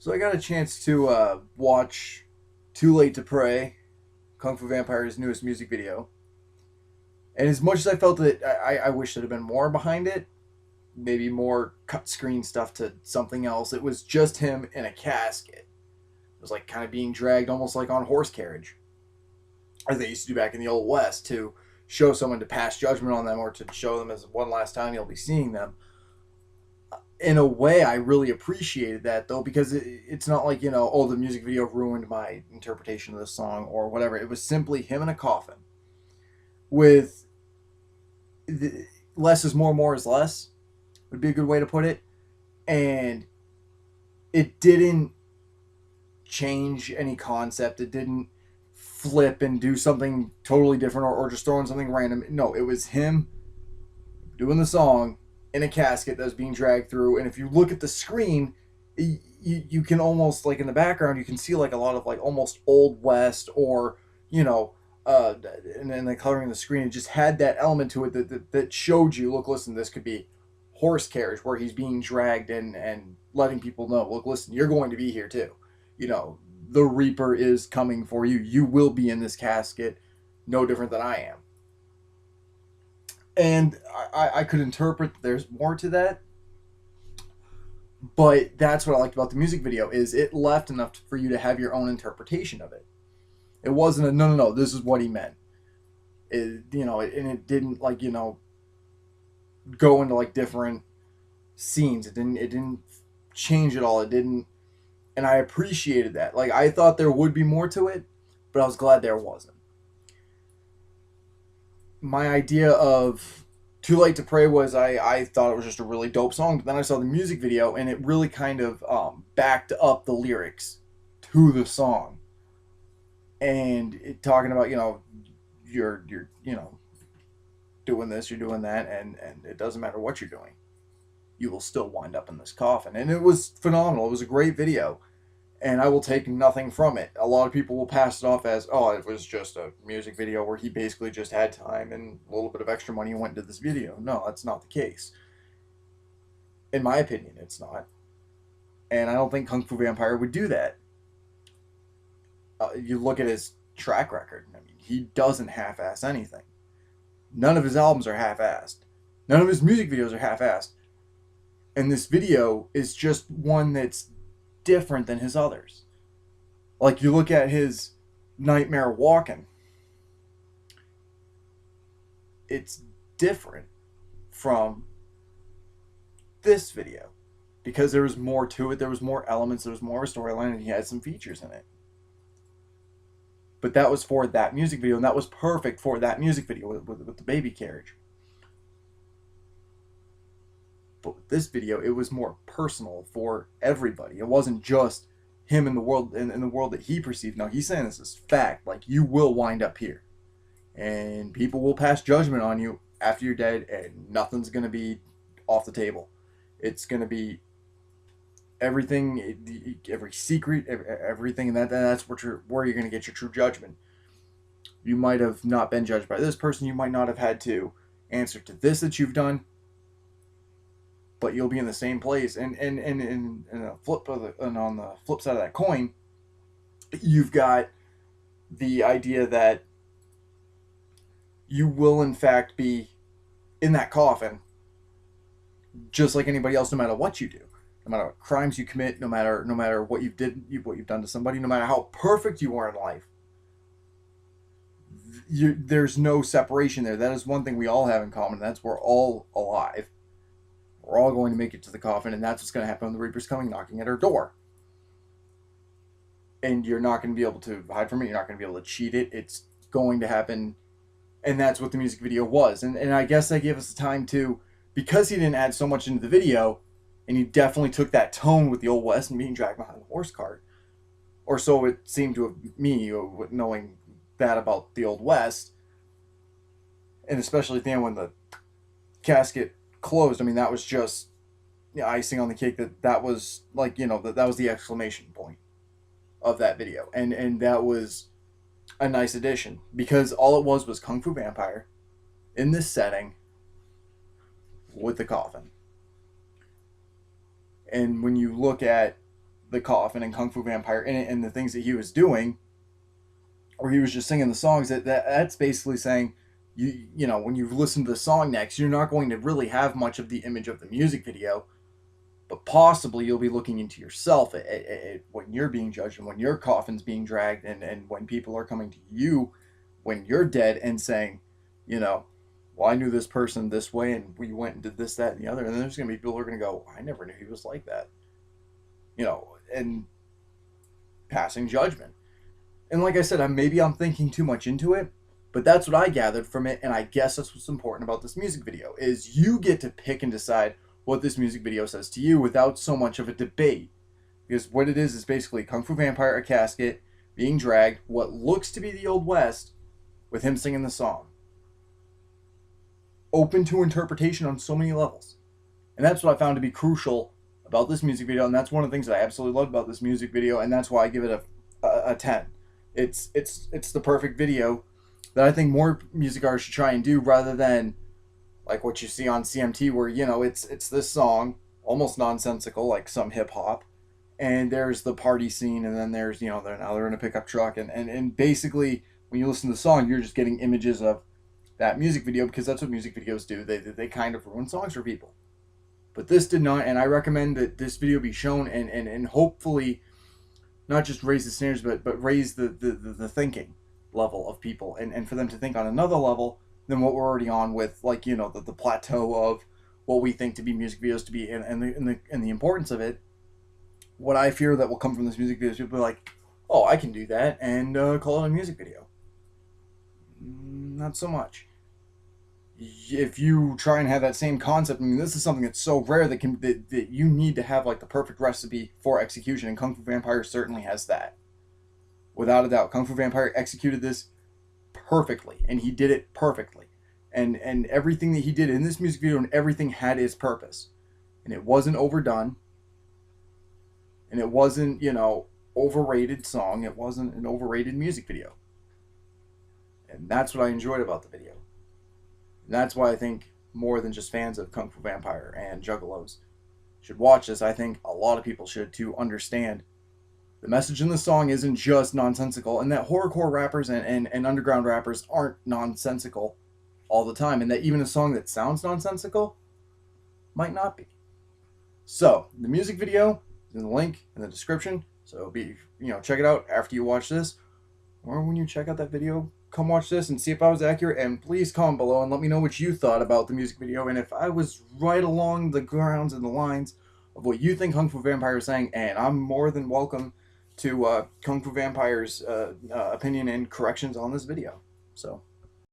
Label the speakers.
Speaker 1: So I got a chance to watch Too Late to Pray, Kung Fu Vampire's newest music video. And as much as I felt that I wish there'd have been more behind it, maybe more cut screen stuff to something else, it was just him in a casket. It was like kind of being dragged almost like on horse carriage, as they used to do back in the Old West, to show someone to pass judgment on them or to show them as one last time you'll be seeing them. In a way, I really appreciated that though, because it's not like, oh, the music video ruined my interpretation of the song or whatever. It was simply him in a coffin with the, less is more is less, would be a good way to put it. And it didn't change any concept. It didn't flip and do something totally different, or just throw in something random. No, it was him doing the song in a casket that was being dragged through. And if you look at the screen, you can almost, like, in the background, you can see like a lot of like almost Old West, or you know and then the coloring of the screen, it just had that element to it that showed you, look, listen, this could be horse carriage where he's being dragged, and letting people know, look, listen, you're going to be here too. you know the Reaper is coming for you. You will be in this casket, no different than I am. And I could interpret that there's more to that, but that's what I liked about the music video, is it left enough for you to have your own interpretation of it. It wasn't a no, this is what he meant. And it didn't, like, go into like different scenes. It didn't change at all. It didn't, and I appreciated that. Like, I thought there would be more to it, but I was glad there wasn't. My idea of Too Late to Pray was, I thought it was just a really dope song, but then I saw the music video and it really kind of backed up the lyrics to the song. And talking about, you're doing this, you're doing that, and it doesn't matter what you're doing, you will still wind up in this coffin. And it was phenomenal. It was a great video, and I will take nothing from it. A lot of people will pass it off as, oh, it was just a music video where he basically just had time and a little bit of extra money and went into this video. No, that's not the case. In my opinion, it's not. And I don't think Kung Fu Vampire would do that. You look at his track record. I mean, he doesn't half-ass anything. None of his albums are half-assed. None of his music videos are half-assed. And this video is just one that's different than his others. Like, you look at his Nightmare Walking, it's different from this video because there was more to it. There was more elements. There was more of a storyline, and he had some features in it. But that was for that music video, and that was perfect for that music video with the baby carriage. But with this video, it was more personal for everybody. It wasn't just him in the world, in the world that he perceived. No, he's saying this is fact. Like, you will wind up here, and people will pass judgment on you after you're dead, and nothing's gonna be off the table. It's gonna be everything, every secret, everything, and that's where you're gonna get your true judgment. You might have not been judged by this person. You might not have had to answer to this that you've done, but you'll be in the same place. And on the flip side of that coin, you've got the idea that you will in fact be in that coffin, just like anybody else, no matter what you do, no matter what crimes you commit, no matter what you've done to somebody, no matter how perfect you are in life. There's no separation there. That is one thing we all have in common. That's, we're all alive. We're all going to make it to the coffin, and that's what's going to happen when the Reaper's coming knocking at our door. And you're not going to be able to hide from it. You're not going to be able to cheat it. It's going to happen, and that's what the music video was. And I guess that gave us the time to, because he didn't add so much into the video, and he definitely took that tone with the Old West and being dragged behind the horse cart, or so it seemed to me, knowing that about the Old West, and especially at the end when the casket closed. I mean, that was just icing on the cake. That was like, that was the exclamation point of that video, and that was a nice addition, because all it was Kung Fu Vampire in this setting with the coffin. And when you look at the coffin and Kung Fu Vampire and the things that he was doing, or he was just singing the songs, that's basically saying, you know, when you listen to the song next, you're not going to really have much of the image of the music video, but possibly you'll be looking into yourself at when you're being judged and when your coffin's being dragged, and when people are coming to you when you're dead and saying, you know, well, I knew this person this way and we went and did this, that, and the other. And then there's going to be people who are going to go, I never knew he was like that, you know, and passing judgment. And like I said, maybe I'm thinking too much into it, but that's what I gathered from it. And I guess that's what's important about this music video is you get to pick and decide what this music video says to you without so much of a debate. Because what it is basically Kung Fu Vampire, a casket, being dragged, what looks to be the Old West, with him singing the song. Open to interpretation on so many levels. And that's what I found to be crucial about this music video, and that's one of the things that I absolutely loved about this music video, and that's why I give it a 10. It's the perfect video that I think more music artists should try and do, rather than like what you see on CMT, where, you know, it's this song, almost nonsensical, like some hip hop, and there's the party scene, and then there's, you know, now they're in a pickup truck, and basically when you listen to the song, you're just getting images of that music video, because that's what music videos do. They kind of ruin songs for people. But this did not, and I recommend that this video be shown and hopefully not just raise the standards, but raise the thinking level of people, and for them to think on another level than what we're already on with, like, you know, the plateau of what we think to be music videos to be, and the importance of it. What I fear that will come from this music video is people be like, oh, I can do that, and call it a music video. Not so much. If you try and have that same concept, I mean, this is something that's so rare that you need to have like the perfect recipe for execution, and Kung Fu Vampire certainly has that. Without a doubt, Kung Fu Vampire executed this perfectly, and he did it perfectly. And everything that he did in this music video and everything had its purpose. And it wasn't overdone. And it wasn't, you know, overrated song. It wasn't an overrated music video. And that's what I enjoyed about the video. And that's why I think more than just fans of Kung Fu Vampire and Juggalos should watch this. I think a lot of people should, to understand the message in the song isn't just nonsensical, and that horrorcore rappers and underground rappers aren't nonsensical all the time, and that even a song that sounds nonsensical might not be. So the music video is in the link in the description, so check it out after you watch this, or when you check out that video, come watch this and see if I was accurate, and please comment below and let me know what you thought about the music video, and if I was right along the grounds and the lines of what you think Kung Fu Vampire is saying. And I'm more than welcome to Kung Fu Vampire's opinion and corrections on this video. So